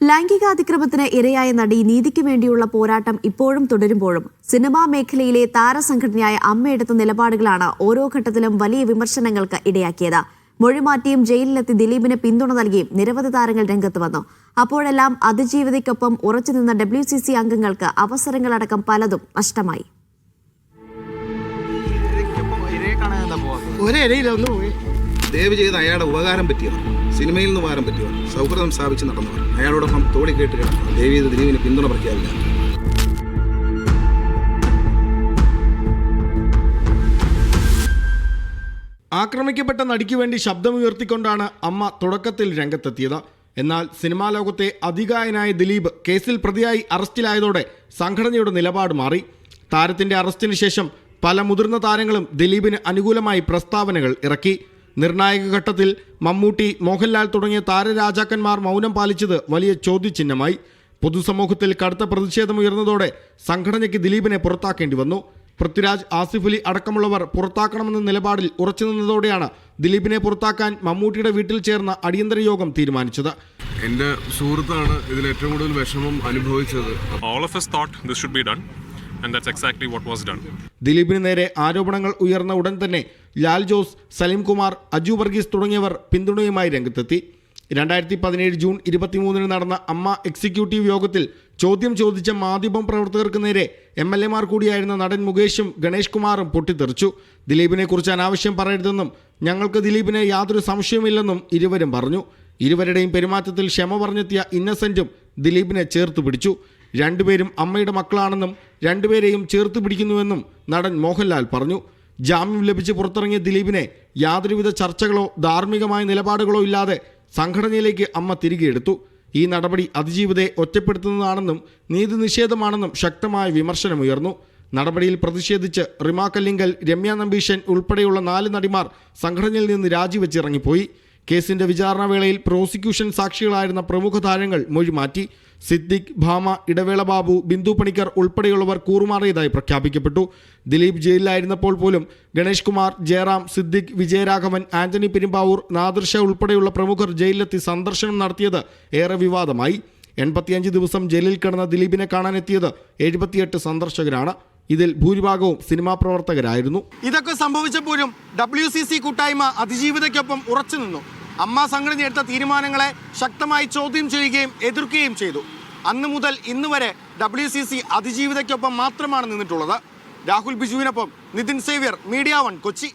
ലൈംഗികാതിക്രമത്തിന് ഇരയായ നടി നീതിക്ക് വേണ്ടിയുള്ള പോരാട്ടം ഇപ്പോഴും തുടരുമ്പോഴും സിനിമാ മേഖലയിലെ താരസംഘടനയായ അമ്മ എടുത്ത നിലപാടുകളാണ് ഓരോ ഘട്ടത്തിലും വലിയ വിമർശനങ്ങൾക്ക് ഇടയാക്കിയത്. മൊഴിമാറ്റിയും ജയിലിലെത്തി ദിലീപിന് പിന്തുണ നൽകിയും നിരവധി താരങ്ങൾ രംഗത്ത് വന്നു. അപ്പോഴെല്ലാം അതിജീവിതയ്ക്കൊപ്പം ഉറച്ചുനിന്ന WCC അംഗങ്ങൾക്ക് അവസരങ്ങളടക്കം പലതും നഷ്ടമായി. ദയവ് ചെയ്ത് അയാളുടെ ഉപകാരം പറ്റിയവർ, സിനിമയിൽ നിന്ന് ഉപകാരം പറ്റിയവർ, സൗഹൃദം സ്ഥാപിച്ച് നടന്നവർ, അയാളോടൊപ്പം തോളി കേട്ട് കിടന്നവർ ദയവ് ചെയ്ത് ദിലീപിന് പിന്തുണ പ്രഖ്യാപിക്കുക. ആക്രമിക്കപ്പെട്ട നടിക്ക് വേണ്ടി ശബ്ദമുയർത്തിക്കൊണ്ടാണ് അമ്മ തുടക്കത്തിൽ രംഗത്തെത്തിയത്. എന്നാൽ സിനിമാ ലോകത്തെ അതികായനായ ദിലീപ് കേസിൽ പ്രതിയായി അറസ്റ്റിലായതോടെ സംഘടനയുടെ നിലപാട് മാറി. താരത്തിന്റെ അറസ്റ്റിന് ശേഷം പല മുതിർന്ന താരങ്ങളും ദിലീപിന് അനുകൂലമായി പ്രസ്താവനകൾ ഇറക്കി. നിർണായക ഘട്ടത്തിൽ മമ്മൂട്ടി, മോഹൻലാൽ തുടങ്ങിയ താരരാജാക്കന്മാർ മൗനം പാലിച്ചത് വലിയ ചോദ്യചിഹ്നമായി. പൊതുസമൂഹത്തിൽ കടുത്ത പ്രതിഷേധമുയർന്നതോടെ സംഘടനയ്ക്ക് ദിലീപിനെ പുറത്താക്കേണ്ടി വന്നു. പൃഥ്വിരാജ്, ആസിഫ് അലി അടക്കമുള്ളവർ പുറത്താക്കണമെന്ന നിലപാടിൽ ഉറച്ചുനിന്നതോടെയാണ് ദിലീപിനെ പുറത്താക്കാൻ മമ്മൂട്ടിയുടെ വീട്ടിൽ ചേർന്ന അടിയന്തര യോഗം തീരുമാനിച്ചത്. എൻ്റെ സുഹൃത്താണ് ഇതിൽ ഏറ്റവും കൂടുതൽ വിഷമം അനുഭവിച്ചത്. All of us thought this should be done. And that's exactly what was done. ദിലീപിന് നേരെ ആരോപണങ്ങൾ ഉയർന്ന ഉടൻ തന്നെ ലാൽ ജോസ്, സലീം കുമാർ, അജു വർഗീസ് തുടങ്ങിയവർ പിന്തുണയുമായി രംഗത്തെത്തി. 2017 ജൂൺ 23 നടന്ന അമ്മ എക്സിക്യൂട്ടീവ് യോഗത്തിൽ ചോദ്യം ചോദിച്ച മാധ്യമ പ്രവർത്തകർക്ക് നേരെ MLA മാർ കൂടിയായിരുന്ന നടൻ മുകേഷും ഗണേഷ് കുമാറും പൊട്ടിത്തെറിച്ചു. ദിലീപിനെ കുറിച്ച് അനാവശ്യം പറയരുതെന്നും ഞങ്ങൾക്ക് ദിലീപിനെ യാതൊരു സംശയമില്ലെന്നും ഇരുവരും പറഞ്ഞു. ഇരുവരുടെയും പെരുമാറ്റത്തിൽ ക്ഷമ പറഞ്ഞെത്തിയ ഇന്നസെന്റും ദിലീപിനെ ചേർത്ത് പിടിച്ചു. രണ്ടുപേരും അമ്മയുടെ മക്കളാണെന്നും രണ്ടുപേരെയും ചേർത്ത് പിടിക്കുന്നുവെന്നും നടൻ മോഹൻലാൽ പറഞ്ഞു. ജാമ്യം ലഭിച്ച് പുറത്തിറങ്ങിയ ദിലീപിനെ യാതൊരുവിധ ചർച്ചകളോ ധാർമ്മികമായ നിലപാടുകളോ ഇല്ലാതെ സംഘടനയിലേക്ക് അമ്മ തിരികെ എടുത്തു. ഈ നടപടി അതിജീവിതയെ ഒറ്റപ്പെടുത്തുന്നതാണെന്നും നീതി നിഷേധമാണെന്നും ശക്തമായ വിമർശനമുയർന്നു. നടപടിയിൽ പ്രതിഷേധിച്ച് റിമ കല്ലിങ്കൽ, രമ്യ നമ്പീശൻ ഉൾപ്പെടെയുള്ള 4 നടിമാർ സംഘടനയിൽ നിന്ന് രാജിവെച്ചിറങ്ങിപ്പോയി. കേസിന്റെ വിചാരണ വേളയിൽ പ്രോസിക്യൂഷൻ സാക്ഷികളായിരുന്ന പ്രമുഖ താരങ്ങൾ മൊഴിമാറ്റി. സിദ്ദിഖ്, ഭാമ, ഇടവേള ബാബു, ബിന്ദു പണിക്കർ ഉൾപ്പെടെയുള്ളവർ കൂറുമാറിയതായി പ്രഖ്യാപിക്കപ്പെട്ടു. ദിലീപ് ജയിലിലായിരുന്നപ്പോൾ പോലും ഗണേഷ് കുമാർ, ജയറാം, സിദ്ദിഖ്, വിജയരാഘവൻ, ആന്റണി പെരുമ്പാവൂർ, നാദിർ ഷാ ഉൾപ്പെടെയുള്ള പ്രമുഖർ ജയിലിലെത്തി സന്ദർശനം നടത്തിയത് ഏറെ വിവാദമായി. 85 ദിവസം ജയിലിൽ കിടന്ന ദിലീപിനെ കാണാനെത്തിയത് 78 സന്ദർശകരാണ്. ഇതിൽ ഭൂരിഭാഗവും സിനിമാ പ്രവർത്തകരായിരുന്നു. ഇതൊക്കെ സംഭവിച്ചപ്പോഴും WCC കൂട്ടായ്മ അതിജീവിതയ്ക്കൊപ്പം ഉറച്ചുനിന്നു. അമ്മ സംഘടന എടുത്ത തീരുമാനങ്ങളെ ശക്തമായി ചോദ്യം ചെയ്യുകയും എതിർക്കുകയും ചെയ്തു. അന്ന് മുതൽ ഇന്ന് വരെ WCC അതിജീവിതയ്ക്കൊപ്പം മാത്രമാണ് നിന്നിട്ടുള്ളത്. രാഹുൽ ബിജുവിനൊപ്പം നിതിൻ സേവ്യർ, മീഡിയ 1 കൊച്ചി.